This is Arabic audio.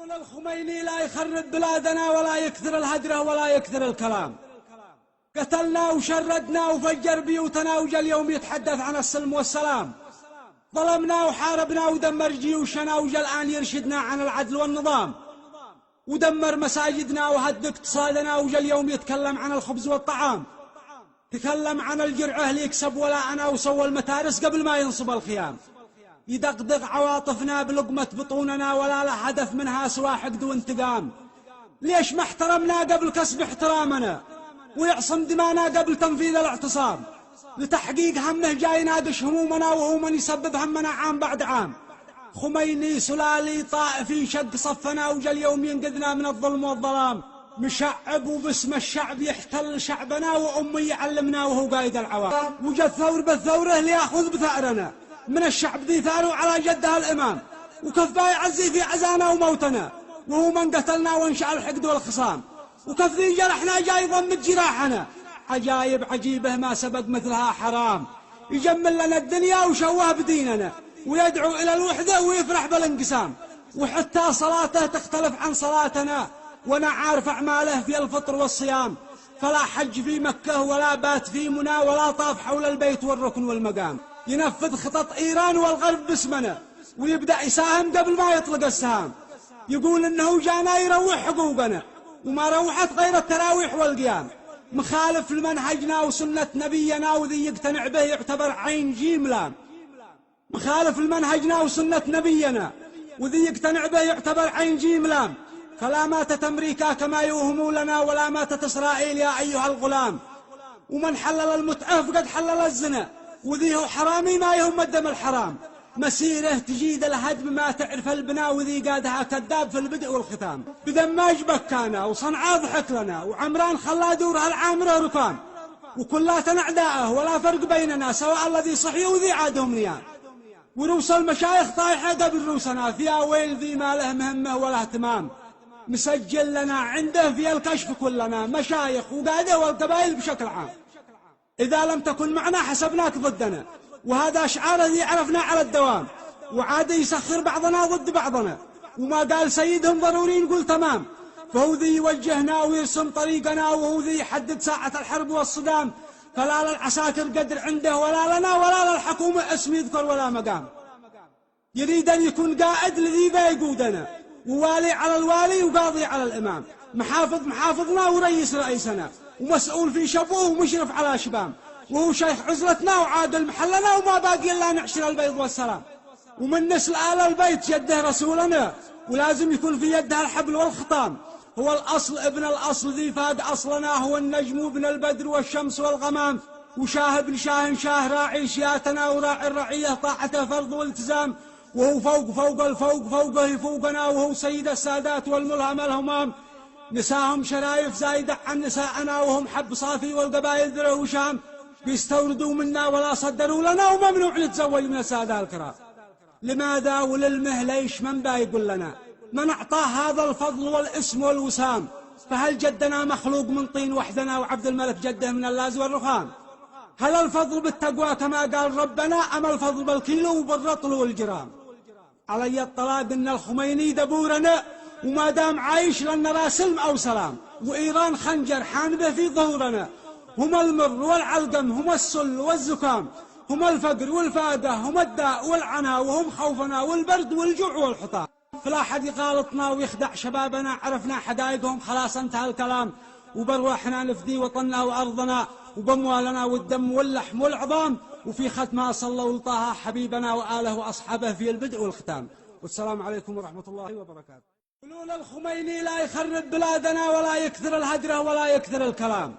لولا الخميني لا يخرب بلادنا ولا يكثر الهدره ولا يكثر الكلام. قتلنا وشردنا وفجر بيوتنا وجا اليوم يتحدث عن السلم والسلام. ظلمنا وحاربنا ودمر جيوشنا وجا الآن يرشدنا عن العدل والنظام. ودمر مساجدنا وهد اقتصادنا وجا اليوم يتكلم عن الخبز والطعام. تكلم عن الجرعة اللي يكسب ولا أنا وسوى المتارس قبل ما ينصب الخيام. يدغدغ عواطفنا بلقمة بطوننا ولا له هدف منها سوى حقد وانتقام. ليش ما احترمنا قبل كسب احترامنا ويعصم دمانا قبل تنفيذ الاعتصام؟ لتحقيق همه جاي يناقش همومنا وهو من يسبب همنا عام بعد عام. خميني سلالي طائفي شق صفنا وجا اليوم ينقذنا من الظلم والظلام. مشعب وباسم الشعب يحتل شعبنا وأمي يعلمنا وهو قايد العوام. وجا الثور بالثوره ليأخذ بثأرنا من الشعب ذي ثاروا على جدها الإمام. وكف يعزي في عزانا وموتنا وهو من قتلنا وانشأ الحقد والخصام. وكف ذي جرحنا جاي يضمد جراحنا. عجايب عجيبه ما سبق مثلها حرام. يجمل لنا الدنيا وشوه بديننا ويدعو إلى الوحدة ويفرح بالانقسام. وحتى صلاته تختلف عن صلاتنا وانا عارف أعماله في الفطر والصيام. فلا حج في مكة ولا بات في منى ولا طاف حول البيت والركن والمقام. ينفذ خطط إيران والغرب باسمنا ويبدأ يساهم قبل ما يطلق السهام. يقول إنه جانا يروح حقوقنا وما روحت غير التراويح والقيام. مخالف لمنهجنا وسنة نبينا وذي يقتنع به يعتبر عين جيم لام. مخالف لمنهجنا وسنة نبينا وذي يقتنع به يعتبر عين جيم لام. فلا ماتت أمريكا كما يوهموا لنا ولا ماتت إسرائيل يا أيها الغلام. ومن حلل المتعة فقد حلل الزنا وذي هو حرامي ما يهم الدم الحرام. مسيره تجيد الهدم ما تعرف البناء وذي قادها كذاب في البدء والختام. بدماج بكانا وصنعاء ضحك لنا وعمران خلا دورها العامرة ركام. وكلاتنا أعداءه ولا فرق بيننا سواء الذي صحي وذي عادهم نيام. وروس المشايخ طايحة قبل روسنا فيها ويل ذي ما له مهمة ولا اهتمام. مسجل لنا عنده في الكشف كلنا مشايخ وقادة والقبائل بشكل عام. إذا لم تكن معنا حسبناك ضدنا وهذا أشعار ذي عرفنا على الدوام. وعاد يسخر بعضنا ضد بعضنا وما قال سيدهم ضروري نقول تمام. فهو ذي يوجهنا ويرسم طريقنا وهو ذي يحدد ساعة الحرب والصدام. فلا للعساكر قدر عنده ولا لنا ولا للحكومة اسم يذكر ولا مقام. يريد أن يكون قائد لذي بيقودنا ووالي على الوالي وقاضي على الإمام. محافظ محافظنا ورئيس رئيسنا ومسؤول في شبوه ومشرف على شبام. وهو شيخ عزلتنا وعادل محلنا وما باقي إلا نعشر البيض والسلام. ومن نسل آل البيت جده رسولنا ولازم يكون في يدها الحبل والخطام. هو الأصل ابن الأصل ذي فاق أصلنا هو النجم ابن البدر والشمس والغمام. وشاه ابن شاه شاه راعي شياتنا وراعي الرعية طاعته فرض والتزام. وهو فوق فوق الفوق فوقه يفوقنا وهو سيد السادات والملهم الهمام. نساهم شرايف زايدة عن نساءنا وهم حب صافي والقبائل ذرع وشام. بيستوردوا منا ولا صدروا لنا وممنوع نتزوج من السادة الكرام. لماذا وللمه ليش من بايقول لنا من أعطاه هذا الفضل والاسم والوسام؟ فهل جدنا مخلوق من طين وحدنا وعبد الملك جده من اللاز والرخام؟ هل الفضل بالتقوى كما قال ربنا أم الفضل بالكيلو وبالرطل والجرام؟ علي الطلاق إن الخميني دبورنا وما دام عايش لن نرى سلم أو سلام. وإيران خنجر حانبه في ظهورنا. هم المر والعلقم هم السل والزكام. هم الفقر والفاقة هم الداء والعنا وهم خوفنا والبرد والجوع والحطام. فلا حد يغالطنا ويخدع شبابنا عرفنا حدايقهم خلاص انتهى الكلام. وبرواحنا نفدي وطننا وأرضنا وبموالنا والدم واللحم والعظام. وفي ختمها صلوا لطه حبيبنا وآله وأصحابه في البدء والختام. والسلام عليكم ورحمة الله وبركاته. لولا الخميني لا يخرب بلادنا ولا يكثر الهدرة ولا يكثر الكلام.